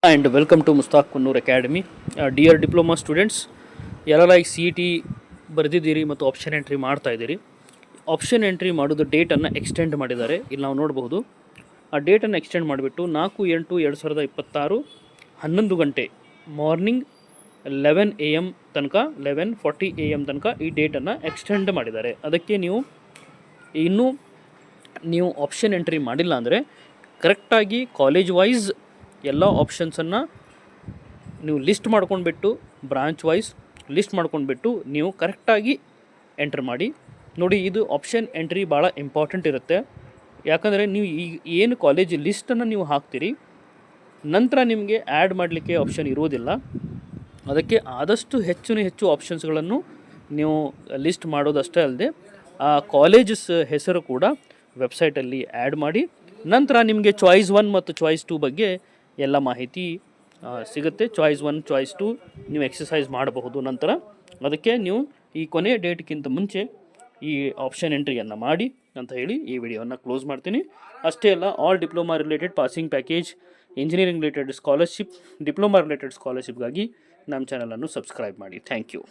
And welcome to Mustaq Kunnur Academy. Dear diploma students, ಎಲ್ಲೆಲ್ಲ ಈಗ C E T ಬರೆದಿದ್ದೀರಿ ಮತ್ತು option entry ಮಾಡ್ತಾ ಇದ್ದೀರಿ. ಆಪ್ಷನ್ ಎಂಟ್ರಿ ಮಾಡೋದು ಡೇಟನ್ನು ಎಕ್ಸ್ಟೆಂಡ್ ಮಾಡಿದ್ದಾರೆ. ಇಲ್ಲಿ ನಾವು ನೋಡಬಹುದು ಆ ಡೇಟನ್ನು ಎಕ್ಸ್ಟೆಂಡ್ ಮಾಡಿಬಿಟ್ಟು 4/8/2026 11 ಗಂಟೆ ಮಾರ್ನಿಂಗ್ 11 AM ತನಕ 11:40 AM ತನಕ ಈ ಡೇಟನ್ನು ಎಕ್ಸ್ಟೆಂಡ್ ಮಾಡಿದ್ದಾರೆ. ಅದಕ್ಕೆ ಇನ್ನೂ ನೀವು ಆಪ್ಷನ್ ಎಂಟ್ರಿ ಮಾಡಿಲ್ಲ ಅಂದರೆ ಕರೆಕ್ಟಾಗಿ ಕಾಲೇಜ್ ವೈಸ್ ಎಲ್ಲ ಆಪ್ಷನ್ಸನ್ನು ನೀವು ಲಿಸ್ಟ್ ಮಾಡ್ಕೊಂಡ್ಬಿಟ್ಟು ಬ್ರಾಂಚ್ ವೈಸ್ ಲಿಸ್ಟ್ ಮಾಡ್ಕೊಂಡ್ಬಿಟ್ಟು ನೀವು ಕರೆಕ್ಟಾಗಿ ಎಂಟ್ರ್ ಮಾಡಿ. ನೋಡಿ, ಇದು ಆಪ್ಷನ್ ಎಂಟ್ರಿ ಭಾಳ ಇಂಪಾರ್ಟೆಂಟ್ ಇರುತ್ತೆ. ಯಾಕಂದರೆ ನೀವು ಈಗ ಏನು ಕಾಲೇಜ್ ಲಿಸ್ಟನ್ನು ನೀವು ಹಾಕ್ತೀರಿ, ನಂತರ ನಿಮಗೆ ಆ್ಯಡ್ ಮಾಡಲಿಕ್ಕೆ ಆಪ್ಷನ್ ಇರುವುದಿಲ್ಲ. ಅದಕ್ಕೆ ಆದಷ್ಟು ಹೆಚ್ಚು ಆಪ್ಷನ್ಸ್ಗಳನ್ನು ನೀವು ಲಿಸ್ಟ್ ಮಾಡೋದಷ್ಟೇ ಅಲ್ಲದೆ ಆ ಕಾಲೇಜಸ್ ಹೆಸರು ಕೂಡ ವೆಬ್ಸೈಟಲ್ಲಿ ಆ್ಯಡ್ ಮಾಡಿ. ನಂತರ ನಿಮಗೆ ಚಾಯ್ಸ್ 1 ಮತ್ತು ಚಾಯ್ಸ್ 2 ಬಗ್ಗೆ ಎಲ್ಲ ಮಾಹಿತಿ ಸಿಗುತ್ತೆ. ಚಾಯ್ಸ್ 1 ಚಾಯ್ಸ್ 2 ನೀವು ಎಕ್ಸಸೈಸ್ ಮಾಡಬಹುದು. ನಂತರ ಅದಕ್ಕೆ ನೀವು ಈ ಕೊನೆಯ ಡೇಟ್ಗಿಂತ ಮುಂಚೆ ಈ ಆಪ್ಷನ್ ಎಂಟ್ರಿಯನ್ನು ಮಾಡಿ ಅಂತ ಹೇಳಿ ಈ ವಿಡಿಯೋವನ್ನು ಕ್ಲೋಸ್ ಮಾಡ್ತೀನಿ. ಅಷ್ಟೇ ಅಲ್ಲ, all diploma related passing package, engineering related scholarship, diploma related ಸ್ಕಾಲರ್ಶಿಪ್ಗಾಗಿ ನಮ್ಮ ಚಾನಲನ್ನು ಸಬ್ಸ್ಕ್ರೈಬ್ ಮಾಡಿ. Thank you.